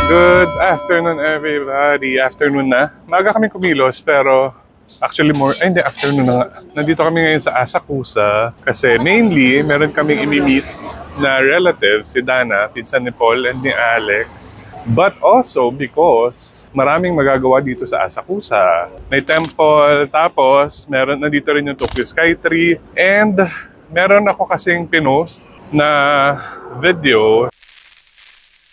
Good afternoon, everybody. Afternoon na. Maaga kami kumilos, pero actually hindi, afternoon na nga. Nandito kami ngayon sa Asakusa kasi mainly, meron kaming imi-meet na relatives, si Dana, pinsan ni Paul and ni Alex. But also because maraming magagawa dito sa Asakusa. May temple, tapos nandito rin yung Tokyo Sky Tree, and meron ako kasing pinost na video.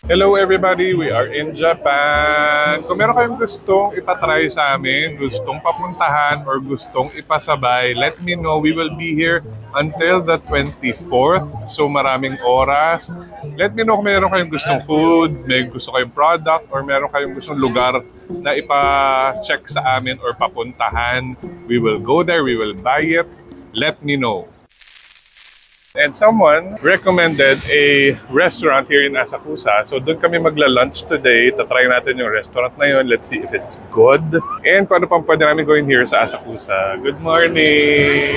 Hello everybody, we are in Japan. Kung meron kayong gustong ipatry sa amin, gustong papuntahan or gustong ipasabay, let me know. We will be here until the 24th. So maraming oras. Let me know kung meron kayong gustong food, may gusto kayong product, or meron kayong gustong lugar na ipa-check sa amin or papuntahan. We will go there, we will buy it. Let me know. And someone recommended a restaurant here in Asakusa. So doon kami magla-lunch today. Tatry natin yung restaurant na yun. Let's see if it's good. And kung ano pang pwede namin gawin here sa Asakusa. Good morning!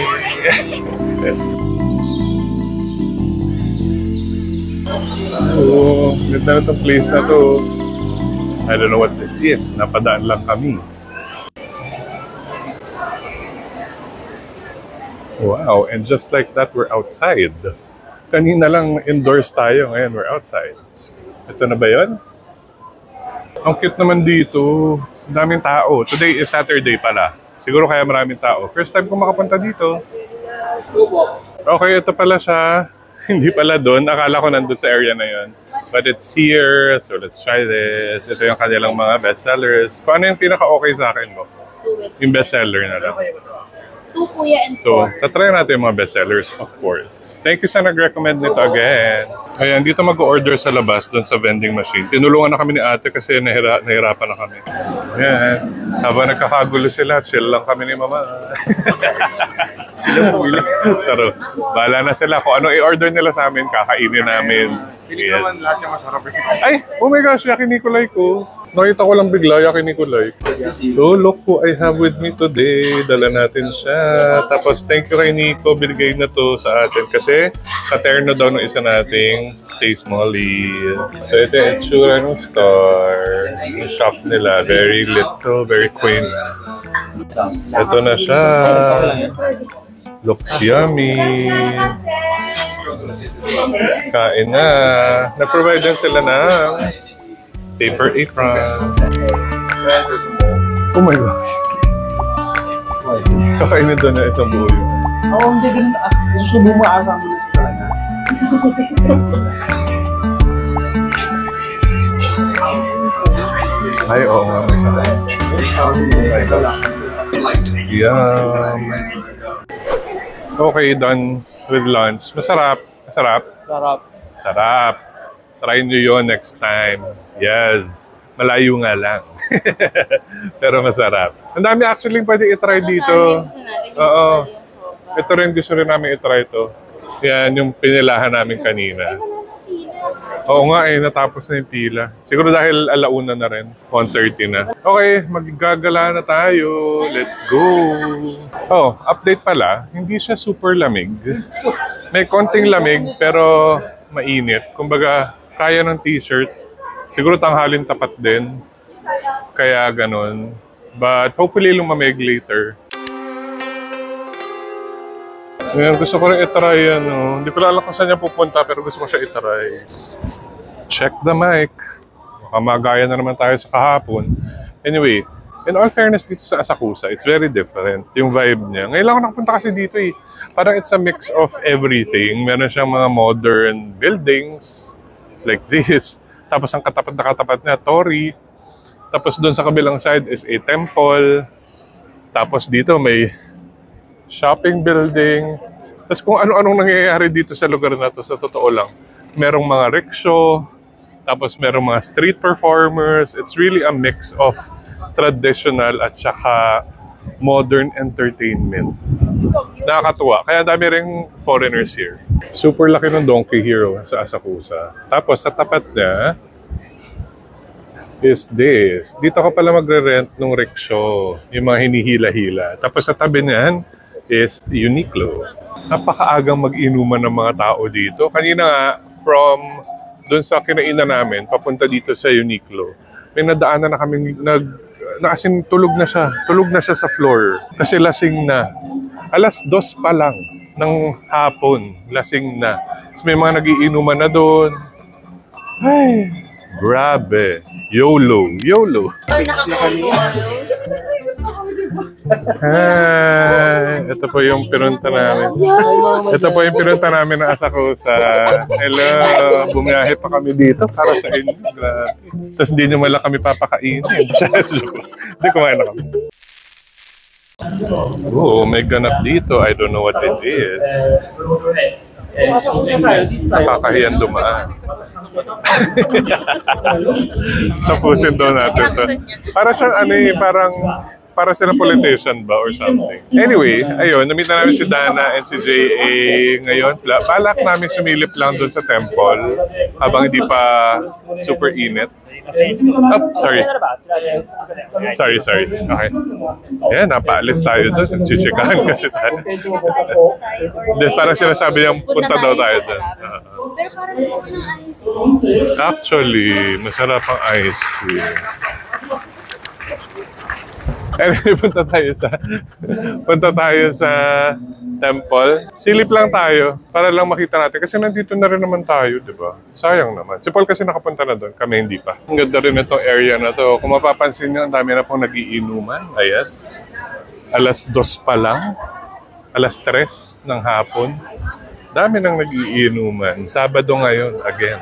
Oh, ganda na itong place na to. I don't know what this is. Napadaan lang kami. Wow, and just like that, we're outside. Kanina lang indoors tayo, ngayon we're outside. Ito na ba yun? Ang cute naman dito. Daming tao. Today is Saturday pala. Siguro kaya maraming tao. First time ko makapunta dito. Okay, ito pala siya. Hindi pala doon. Akala ko nandun sa area na yun. But it's here. So let's try this. Ito yung kanilang mga bestsellers. Kung ano yung pinaka-okay sa akin mo? Yung bestseller na lang. Kuya and so, tatry natin yung mga bestsellers, of course. Thank you sa nag-recommend nito again. Ayan, dito mag-order sa labas, doon sa vending machine. Tinulungan na kami ni ate kasi nahirapan na kami. Ayan, habang nagkakagulo sila, chill lang kami ni mama. Sila pumili. Pero, bahala na sila. Kung ano i-order nila sa amin, kakainin namin. Pili naman lahat yung masarap. Ay, oh my gosh, Yaki Nikolai ko. Nakita ko lang bigla, Yaki Nikolai. So, look who I have with me today. Dala natin siya. Tapos, thank you kay Nico. Binigay na to sa atin kasi katerno daw ng isa nating Space Molly. So, ito yung itsura ng store. Yung shop nila. Very little, very quaint. Ito na siya. Looks yummy. Kain na. Nag-provide din sila ng paper apron. Oh my gosh. Kakainin doon na isang buo yun. Oo, hindi ganun. Susubo mo asa ang ulit talaga. Ay, oo nga. Yum. Okay, done with lunch. Masarap. Masarap. Sarap. Sarap. Try nyo yun next time. Yes. Malayo nga lang. Pero masarap. Ang dami actually pwede i-try dito. Oo. Ito rin gusto rin namin i-try ito. Yan yung pinilahan namin kanina. Oo nga natapos na yung pila. Siguro dahil alauna na rin. 1:30 na. Okay, maggagala na tayo. Let's go! Oh, update pala. Hindi siya super lamig. May konting lamig pero mainit. Kumbaga, kaya ng t-shirt. Siguro tanghalin tapat din. Kaya ganun. But hopefully lumamig later. Ngayon, gusto ko rin itry yan. Hindi ko alam kung saan niya pupunta pero gusto ko siya itry. Check the mic. Baka magaya na naman tayo sa kahapon. Anyway, in all fairness dito sa Asakusa, it's very different. Yung vibe niya. Ngayon lang ako nakapunta kasi dito eh. Parang it's a mix of everything. Meron siyang mga modern buildings like this. Tapos ang katapat na Torii. Tapos doon sa kabilang side is a temple. Tapos dito may shopping building. Tapos kung ano-anong nangyayari dito sa lugar na to, sa totoo lang. Merong mga rickshaw, tapos merong mga street performers. It's really a mix of traditional at saka modern entertainment. Nakakatuwa. Kaya dami ring foreigners here. Super laki ng Donkey Hero sa Asakusa. Tapos sa tapat niya is this. Dito ka pala magre-rent ng rickshaw. Yung mga hinihila-hila. Tapos sa tabi niyan is Uniqlo. Napakaagang mag-inuman ng mga tao dito. Kanina nga, from doon sa kinainan namin, papunta dito sa Uniqlo, may nadaanan na kaming as in, tulog na siya. Tulog na siya sa floor. Kasi lasing na. 2:00 pa lang ng hapon. Lasing na. Tapos may mga nagiinuman na doon. Ay, grabe. YOLO. YOLO. Hi! Ito po yung pinunta namin. Ito po yung pinunta namin na Asakusa. Hello! Bumiyahe pa kami dito para sa inyo. Grabe. Tapos hindi nyo mala kami papakainin. Hindi, kumain na kami. Oh, may ganap dito. I don't know what it is. Nakakahiyan dumaan. Tapusin daw natin ito. Para siyang para silang politician ba or something. Anyway, ayun, namit na namin si Dana and si J.A. ngayon. Balak namin sumilip lang doon sa temple habang hindi pa super init. Oh, sorry. Sorry. Okay. Ayan, napaalis tayo doon. Chichikahan kasi tayo. Parang sinasabi niyang punta daw tayo doon. Pero parang gusto ko ng ice cream. Actually, masarap ang ice cream. Anyway, punta tayo sa temple. Silip lang tayo para lang makita natin. Kasi nandito na rin naman tayo, di ba? Sayang naman. Si Paul kasi nakapunta na doon. Kami hindi pa. Ang ganda rin itong area na to. Kung mapapansin nyo, ang dami na pong nagiinuman. Ayan. 2:00 pa lang. 3:00 ng hapon. Dami nang nagiinuman. Sabado ngayon, again.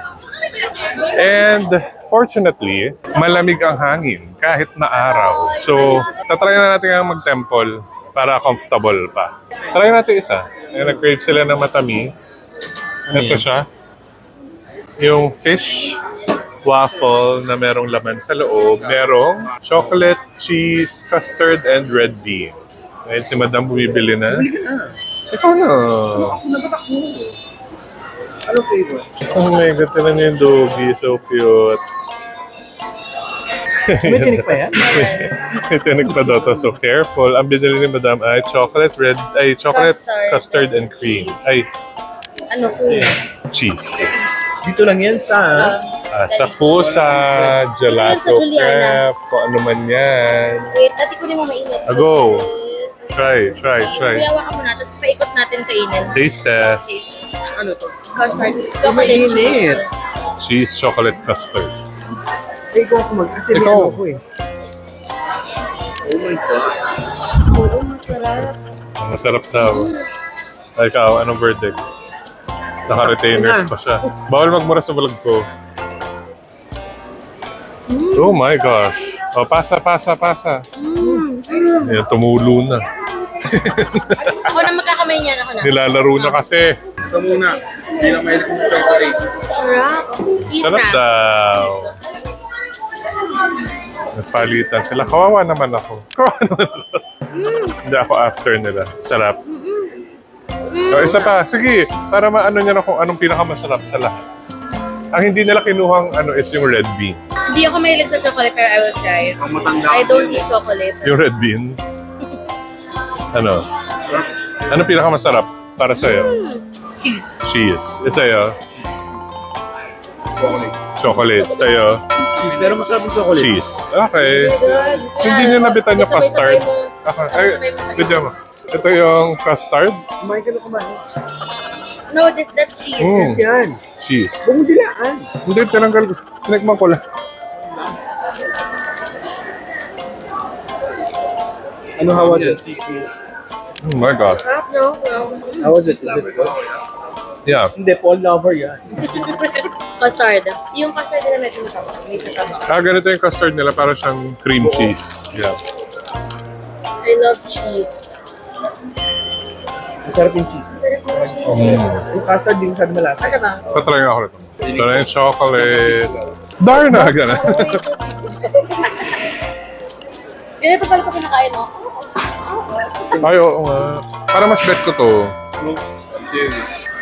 And fortunately, malamig ang hangin kahit na araw. So, tatry na natin ang mag-temple para comfortable pa. Try natin isa. Nag-crave sila ng matamis. Ito siya. Yung fish waffle na merong laman sa loob. Merong chocolate, cheese, custard, and red bean. Ngayon si Madam bumibili na. Ikaw na. Ano flavor? Oh my God, tinan niyo yung doggy. So cute. May tinik pa yan? May tinik pa daw to. So careful. Ang binili ni Madam ay chocolate custard and cream. Ay, Ano po? cheese. Yes. Dito lang yan sa... Sa pusa, gelato Juliana. crepe, kung ano man yan. Wait, ati ko mo mainit. Go. Try. Kuyawa ka muna, tapos paikot natin kainin. Taste test. Ano to? Custard. Mainit. Cheese, chocolate, custard. Ay, ikaw ako kasi may Ikaw. ano ko eh. Oh my God. Oo, masarap. Masarap daw. Ay, ikaw, anong verdict? Naka-retainers pa siya. Bawal magmura sa vlog ko. Oh my gosh. Oh, pasa. Ayan, tumulo na. Ako na magkakamay niyan, ako na. Nilalaro na kasi. Ito muna. Hindi lang may decorate. Sarap. Sarap daw. Nagpalitan sila. Kawawa naman ako. Hindi ako after nila. Sarap. So, isa pa. Sige, para maano niya na kung anong pinakamasarap sa lahat. Ang hindi nila kinuhang is yung red bean. Hindi ako mahilig sa chocolate, pero I will try. Ang matanda. I don't eat chocolate. Yung red bean. Ano? Ano pinakamasarap para sa'yo? Cheese. Sa'yo? Chocolate. Chocolate. Sa'yo? Cheese, pero masarap yung chocolate. Cheese. Okay. So, hindi nyo nabitan yung custard. Okay. Ay, bigyan mo. Ito yung custard. Kumain ka na kumain. No, that's cheese. Cheese yan. Cheese. Huwag mo dilaan. Hindi, tinanggal ko. Tinagman ko lang. Ano, how was it? Oh my God. No. How was it? Is it good? Yeah. Hindi, Paul lover yan. Custard. Yung custard nila medyo matama. May matama. Ganito yung custard nila. Para siyang cream cheese. Yeah. I love cheese. Masarap yung cheese. Sarap ng cheese. Yung custard din masyado malasa. Ano ba? Patry nga ako rito. Ito na yung chocolate. Darna! Gana. Ganito pala ito kinakain, no? Ay, oo nga. Para mas bet ko to.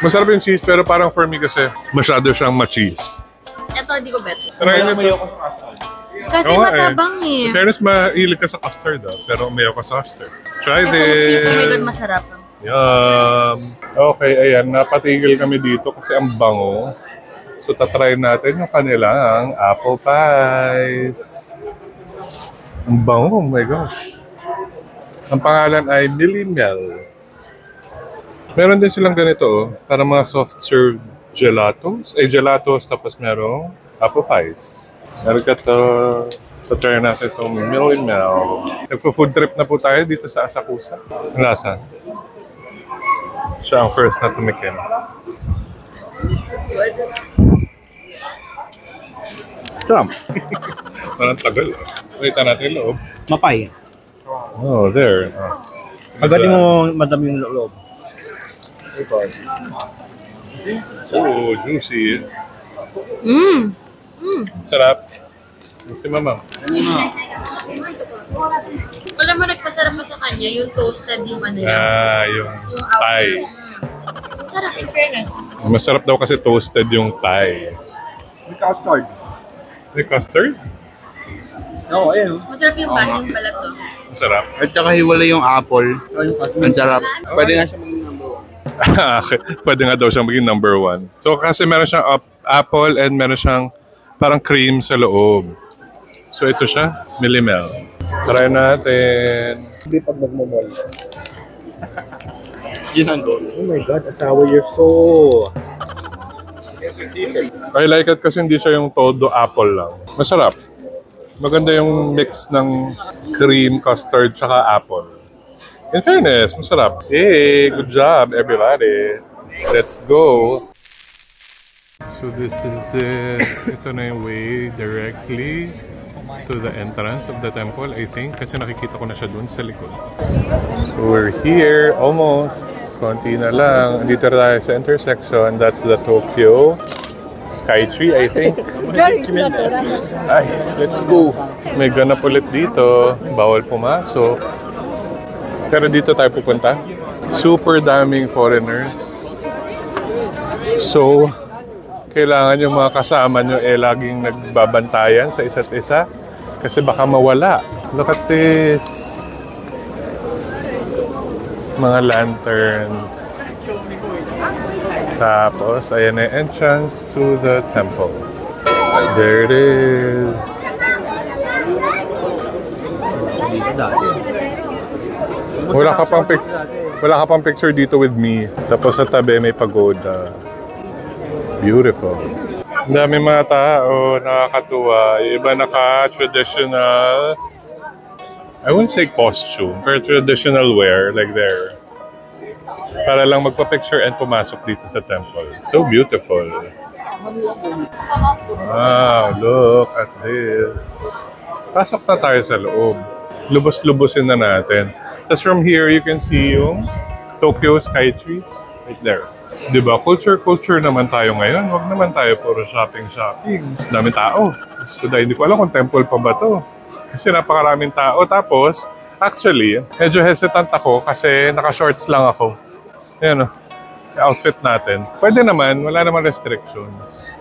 Masarap yung cheese, pero parang for me kasi masyado siyang ma-cheese. Ito, hindi ko bet. Try nito. Kasi Oo nga eh. matabang eh. In fairness, mahilig ka sa custard pero umayaw ka sa custard. Try Ito cheese, oh my this. God, masarap. Yum. Okay, ayan. Napatigil kami dito kasi ang bango. So, tatry natin yung kanilang apple pies. Ang bango, oh my gosh. Ang pangalan ay Millie Mel. Meron din silang ganito, oh, para mga soft serve gelatos. Gelatos, tapos merong apple pies. Meron ka to. So, try natin itong Millie Mel. Nagpo-food trip na po tayo dito sa Asakusa. Ang lasa. Siya ang first na tumikim. Good. Trump. Parang tagal. Kita natin yung loob. Mapay. Oh, there. Oh. Agatin mo madami yung loob. Oh, juicy. Sarap. Si Mama. Alam mo, nagpasarap pa sa kanya yung toasted yung ano niya. Yung outer. pie. Ang sarap, in fairness. Masarap daw kasi toasted yung pie. May custard. May custard? Oo, ayun. Masarap yung pan, yung balat to. Masarap. At saka hiwalay yung apple. Ang sarap. Pwede nga siya maging number 1. Okay. Pwede nga daw siyang maging number 1. So kasi meron siyang apple and meron siyang parang cream sa loob. So ito siya, Millie Mel. Try natin. Hindi pag nagmamall. Yun ang goal. Oh my God, asawa, you're so... I like it kasi hindi siya yung todo apple lang. Masarap. Maganda yung mix ng cream, custard, tsaka apple. In fairness, masarap. Hey, good job everybody. Let's go. So this is it. Ito na yung way directly to the entrance of the temple, I think. Kasi nakikita ko na siya dun sa likod. So we're here, almost. Konti na lang. Dito tayo sa intersection. That's the Tokyo Skytree, I think. Ay, let's go. May ganap ulit dito. Bawal pumasok. Pero dito tayo pupunta. Super daming foreigners. So, kailangan yung mga kasama nyo laging nagbabantayan sa isa't isa. Kasi baka mawala. Look at this. Mga lanterns. Tapos, ayan na yung entrance to the temple. There it is. Wala ka pang picture dito with me. Tapos sa tabi may pagoda. Beautiful. Ang dami mga tao, nakakatuwa. Yung iba naka-traditional, I wouldn't say costume, pero traditional wear, like there. Para lang magpa-picture and pumasok dito sa temple. So beautiful. Wow, look at this. Pasok na tayo sa loob. Lubos-lubosin na natin. Tapos from here, you can see yung Tokyo Skytree right there. Diba? Culture naman tayo ngayon. Huwag naman tayo puro shopping. Dami tao. Hindi ko alam kung temple pa ba to. Kasi napakaraming tao. Tapos, actually, medyo hesitant ako kasi naka-shorts lang ako. Ayan o. Outfit natin. Pwede naman. Wala naman restrictions.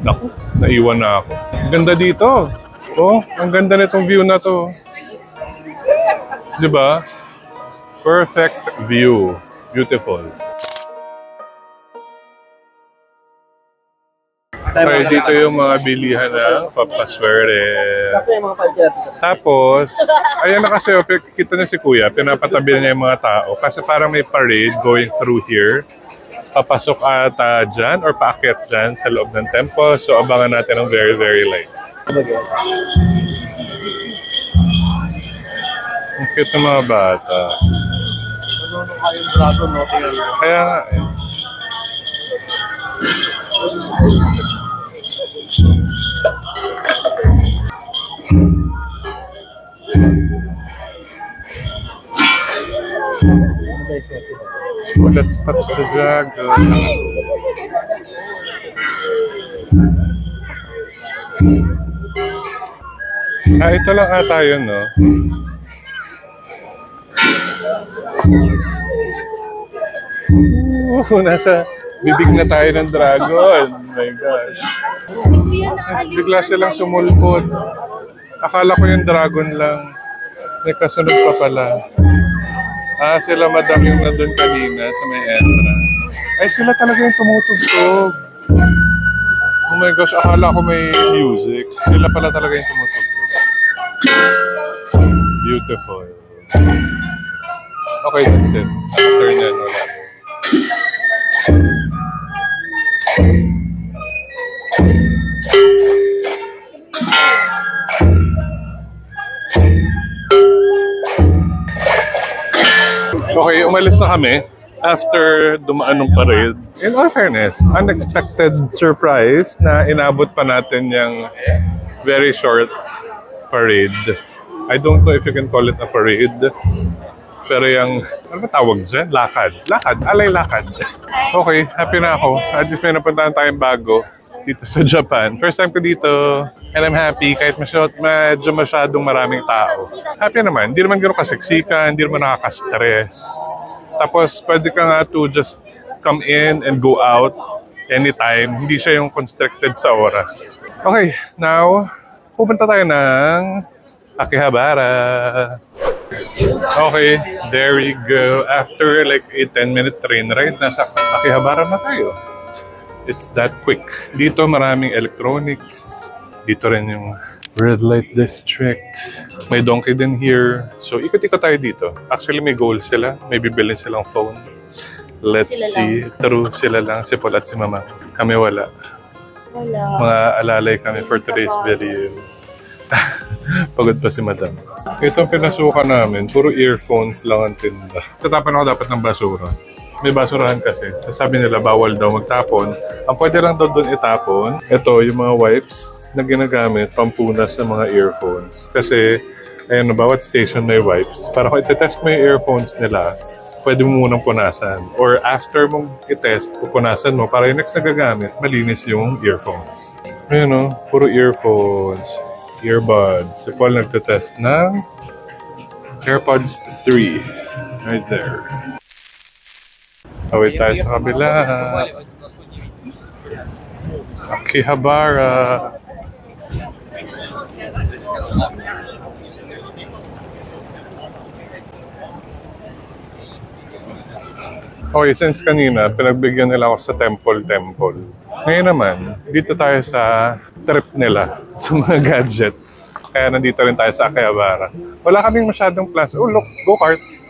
Naku, naiwan na ako. Ganda dito. Oh, ang ganda nitong view na to. Diba? Perfect view. Beautiful. Sorry, dito yung mga bilihan na papaswerte. Tapos, ayan na kasi, kita na si Kuya, pinapatabi niya yung mga tao. Kasi parang may parade going through here. Papasok ata dyan or paakyat dyan sa loob ng temple. So, abangan natin ng very, very light. Ang cute ng mga bata. Kaya nga eh. Well, let's touch the dragon. Ito lang ata yun, no? Nasa bibig na tayo ng dragon. Oh my gosh. Bigla silang sumulpot. Akala ko yung dragon lang. May kasunod pa pala. Sila madam yung nandun kanina sa may entrance. Ay, sila talaga yung tumutugtog. Oh my gosh, akala ko may music. Sila pala talaga yung tumutugtog. Beautiful. Okay, that's it. After nyan, wala. Okay, umalis na kami after dumaan ng parade. In all fairness, unexpected surprise na inabot pa natin yung very short parade. I don't know if you can call it a parade. Pero yung, ano ba tawag dyan? Lakad. Lakad. Alay lakad. Okay, happy na ako. At least may napuntahan tayong bago dito sa Japan. First time ko dito. And I'm happy kahit medyo masyadong maraming tao. Happy naman. Hindi naman gano'n kasiksikan. Hindi naman nakaka-stress. Tapos pwede ka nga to just come in and go out anytime. Hindi siya yung constricted sa oras. Okay, now pupunta tayo ng Akihabara. Okay, there we go. After like a 10-minute train ride, nasa Akihabara na tayo. It's that quick. Dito maraming electronics. Dito rin yung red light district. May donkey din here. So ikot-ikot tayo dito. Actually may goal sila. May bibilin silang phone. Let's see. True, sila lang. Si Paul at si Mama. Kami wala. Wala. Mga alalay kami for today's video. Pagod pa si Madam. Itong pinasukan namin, puro earphones lang ang tinda. Tatapan ako dapat ng basura. May basurahan kasi. Sabi nila, bawal daw magtapon. Ang pwede lang daw doon itapon, ito, yung mga wipes na ginagamit pampunas sa mga earphones. Kasi, ayun, bawat station may wipes. Para kung iti-test mo yung earphones nila, pwede mo munang punasan. Or after mong i-test, pupunasan mo para yung next na gagamit, malinis yung earphones. Ayun o, puro earphones. Earbuds. Si Paul nagtetest ng AirPods 3. Right there. Awit tayo sa kabila. Akihabara. Okay, since kanina, pinagbigyan nila ako sa temple. Ngayon naman, dito tayo sa trip nila, sa mga gadgets. Kaya nandito rin tayo sa Akihabara. Wala kaming masyadong plans. Oh, look, go-karts.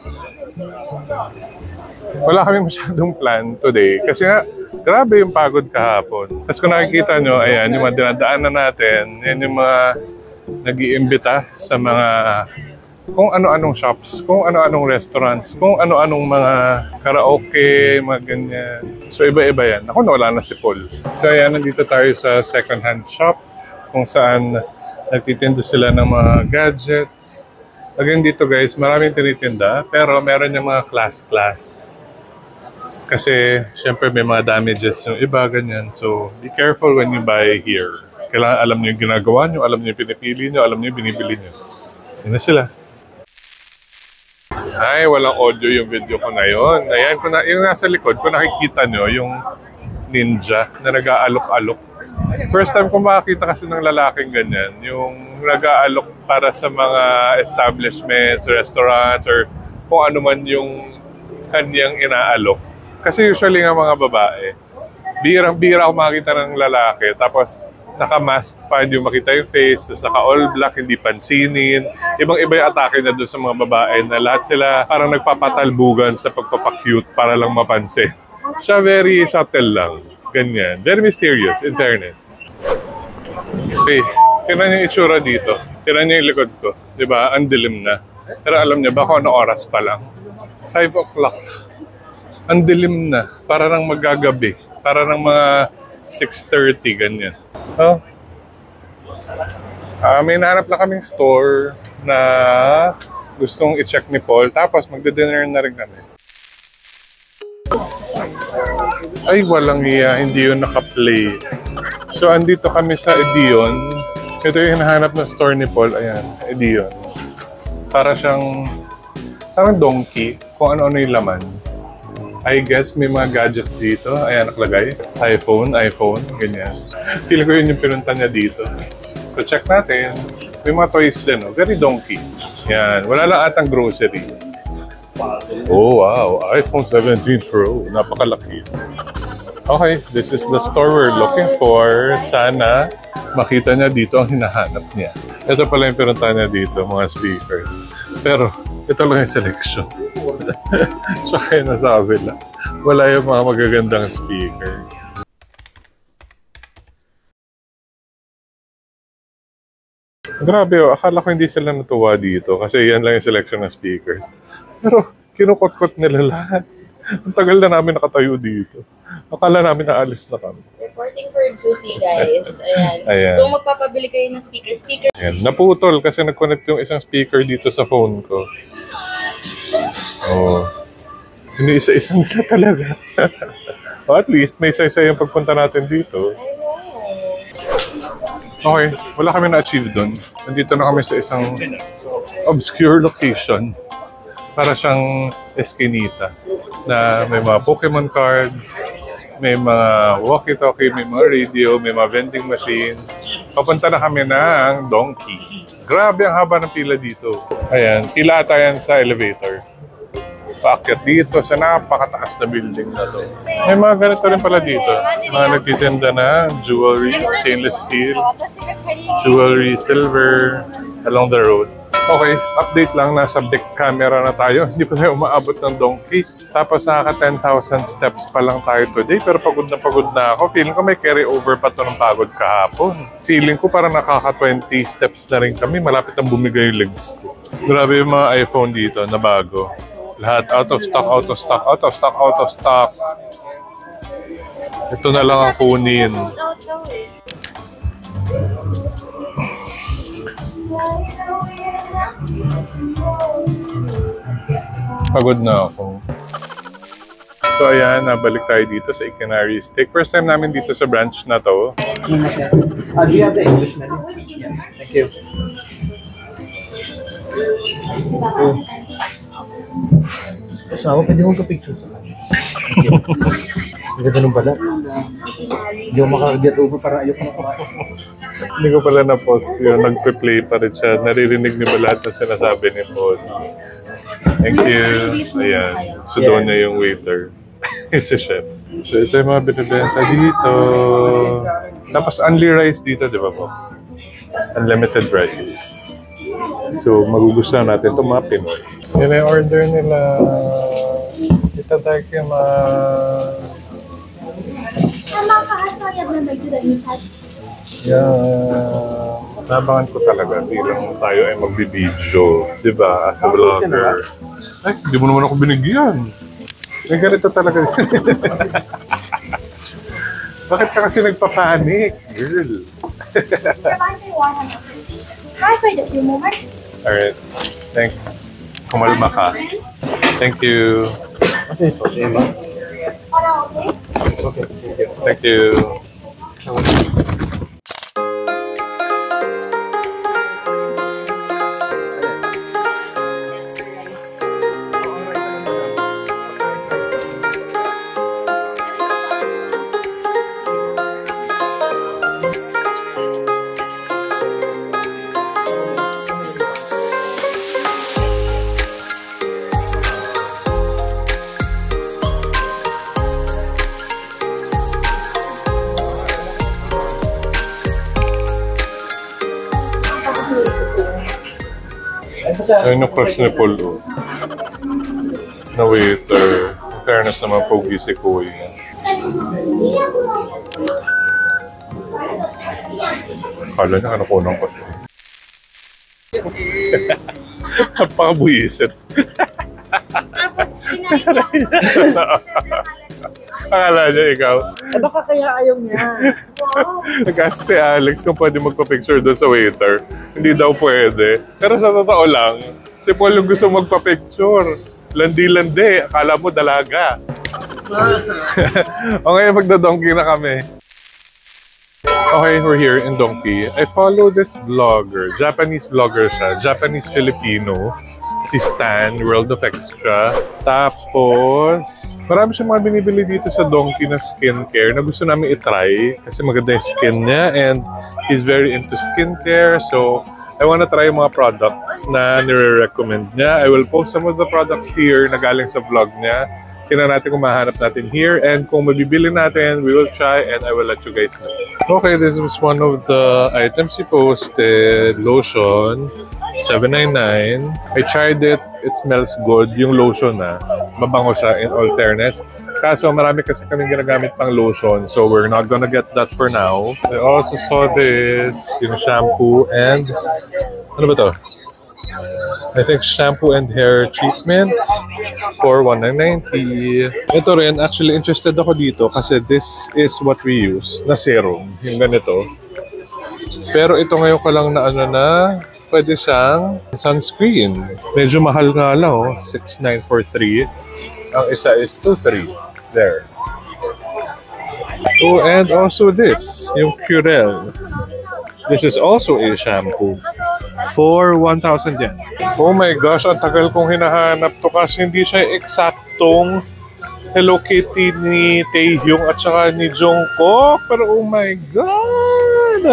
Wala kaming masyadong plan today. Kasi nga, grabe yung pagod kahapon. Tapos kung nakikita nyo, ayan, yung mga dinadaanan natin, yan yung mga nag-iimbita sa mga kung ano-anong shops, kung ano-anong restaurants, kung ano-anong mga karaoke, mga ganyan. So iba-iba yan. Ako nawala na si Paul. So ayan, nandito tayo sa second-hand shop kung saan nagtitinda sila ng mga gadgets. Again dito guys, maraming tinitinda pero meron yung mga class. Kasi syempre may mga damages yung iba, ganyan. So be careful when you buy here. Kailangan alam niyo yung ginagawa niyo, alam niyo yung pinipili niyo, alam niyo yung binibili niyo. Yun na sila. Ay, walang audio yung video ko na yun. Ayan, yung nasa likod, kung nakikita nyo, yung ninja na nag-aalok-alok. First time ko makakita kasi ng lalaking ganyan, yung nag-aalok para sa mga establishments, restaurants, or kung ano man yung kanyang inaalok. Kasi usually nga mga babae, birang-bira ako makakita ng lalaki, tapos naka-mask pa, hindi makita yung face, tapos naka-all black, hindi pansinin. Ibang-iba yung atake na doon sa mga babae na lahat sila parang nagpapatalbugan sa pagpapacute para lang mapansin. Siya very subtle lang. Ganyan. Very mysterious, in fairness. Okay. Tignan niyo yung itsura dito. Tignan niyo yung likod ko. Diba? Ang dilim na. Pero alam niyo ba kung ano oras pa lang? 5 o'clock. Ang dilim na. Para nang magagabi. Para nang mga 6:30, ganyan. Oh. May nahanap lang kaming store na gustong i-check ni Paul. Tapos magde-dinner na rin kami. Ay, walang iya. Hindi yun naka-play. So, andito kami sa Edion. Ito yung hinahanap na store ni Paul. Ayan, Edion. Para siyang parang donkey. Kung ano-ano yung laman. I guess may mga gadgets dito. Ayan, nakalagay. iPhone, ganyan. Feeling ko yun yung pinunta niya dito. So, check natin. May mga toys din, oh. Very donkey. Yan. Wala lang atang grocery. Oh, wow. iPhone 17 Pro. Napakalaki. Okay, this is the store we're looking for. Sana makita niya dito ang hinahanap niya. Ito pala yung pinuntahan niya dito, mga speakers. Pero ito lang yung selection. So kaya nasabi lang. Wala yung mga magagandang speaker. Grabe oh, akala ko hindi sila natuwa dito kasi yan lang yung selection ng speakers. Pero kinukot-kot nila lahat. Ang tagal na namin nakatayo dito. Akala namin naalis na kami. Reporting for duty, guys. Ayan. Ayan. Kung magpapabili kayo ng speaker. Ayan. Naputol kasi nag-connect yung isang speaker dito sa phone ko. Oh. Hindi isa-isa nila talaga. O at least may isa-isa yung pagpunta natin dito. I know. Okay, wala kami na-achieve doon. Nandito na kami sa isang obscure location. Para siyang eskinita na may mga Pokemon cards, may mga walkie-talkie, may mga radio, may mga vending machines. Papunta na kami ng Donkey. Grabe ang haba ng pila dito. Ayan, pila ata yan sa elevator. Paakyat dito sa napakataas na building na to. May mga ganito rin pala dito. Mga nagtitinda na jewelry, stainless steel, jewelry, silver, along the road. Okay, update lang. Nasa back camera na tayo. Hindi pa tayo umaabot ng Donkey. Tapos nakaka 10,000 steps pa lang tayo today. Pero pagod na ako. Feeling ko may carry over pa to ng pagod kahapon. Feeling ko parang nakaka 20 steps na rin kami. Malapit ang bumigay yung legs ko. Grabe yung mga iPhone dito na bago. Lahat out of stock, out of stock, out of stock, out of stock. Ito na lang ang kunin. Pagod na ako. So ayan, nabalik tayo dito sa Ikinari Steak. First time namin dito sa branch na to. Do you have the English menu? Yeah. Thank you. Kasama, pwede mong ka-picture sa kanya. Hindi ka ganun pala. Hindi ako makaget over para ayoko na ako. Hindi ko pala na-post yun. Nagpe-play pa rin siya. Naririnig niyo ba lahat na sinasabi ni Paul? Thank you. Ayan. So doon na yung waiter. It's a chef. So ito yung mga binibenta dito. Tapos only rice dito, di ba po? Unlimited rice. So magugustuhan natin itong mga Pinoy. Yan yung order nila. Itadakimasu. Yeah. Nabangan ko talaga bilang tayo ay magbibideo, di ba, as a vlogger. Ay, hindi mo naman ako binigyan. May ganito talaga. Bakit ka kasi nagpapanik, girl? Alright, thanks. Kumalma ka. Thank you. Kasi so, diba? Okay, Thank you. Ayun yung crush ni Paul. Na waiter. In fairness naman, pogi si Kuya. Kala niya, nakunan ko siya. Napakabuisit. Akala niya ikaw. baka kaya ayaw niya. Nag-ask si Alex kung pwede magpa-picture doon sa waiter. Hindi daw pwede. Pero sa totoo lang, si Paul yung gusto magpa-picture. Landi-landi. Akala mo dalaga. Okay, magda-donkey na kami. Okay, we're here in Donkey. I follow this vlogger. Japanese vlogger siya. Japanese-Filipino. Si Stan, World of Extra. Tapos, marami siyang mga binibili dito sa Donkey na skincare na gusto namin itry kasi maganda yung skin niya and he's very into skincare. So, I wanna try yung mga products na nire-recommend niya. I will post some of the products here na galing sa vlog niya. Tingnan natin kung mahanap natin here. And kung mabibili natin, we will try and I will let you guys know. Okay, this was one of the items he posted. Lotion, $7.99. I tried it. It smells good. Yung lotion na. Mabango siya in all fairness. Kaso marami kasi kami ginagamit pang lotion. So we're not gonna get that for now. I also saw this. Yung shampoo and... Ano ba to? I think shampoo and hair treatment for $1.90. Ito rin, actually interested ako dito kasi this is what we use na serum, yung ganito. Pero ito ngayon ko lang na ano na, pwede siyang sunscreen. Medyo mahal nga lang, oh, $6.943. Ang isa is $2.3. There. Oh, and also this, yung Curel. This is also a shampoo for 1,000 yen. Oh my gosh, ang tagal kong hinahanap to kasi hindi siya eksaktong Hello Kitty ni Taehyung at saka ni Jungkook. Pero oh my God!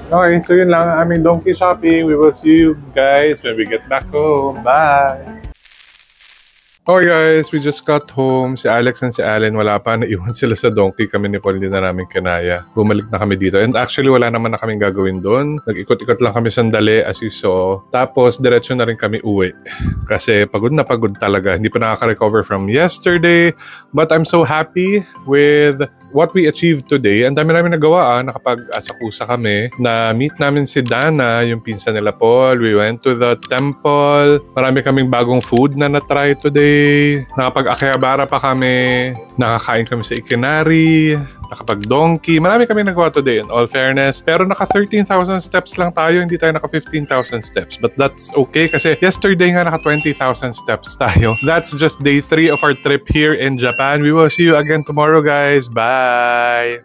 Okay, so yun lang ang aming donkey shopping. We will see you guys when we get back home. Bye! Okay guys, we just got home. Si Alex and si Allen wala pa. Naiwan sila sa donkey. Kami ni Paul din na namin kinaya. Bumalik na kami dito. And actually wala naman na kaming gagawin doon. Nag-ikot-ikot lang kami sandali as you saw. Tapos diretso na rin kami uwi. Kasi pagod na pagod talaga. Hindi pa nakaka-recover from yesterday. But I'm so happy with what we achieved today. Ang dami namin nagawa. Nakapag-asakusa kami. Na-meet namin si Dana, yung pinsan nila Paul. We went to the temple. Marami kaming bagong food na na-try today. Nakapag-Akihabara pa kami. Nakakain kami sa Ikinari. Nakapag-donkey. Marami kami nagawa today in all fairness. Pero naka 13,000 steps lang tayo. Hindi tayo naka 15,000 steps. But that's okay kasi yesterday nga naka 20,000 steps tayo. That's just day 3 of our trip here in Japan. We will see you again tomorrow guys. Bye!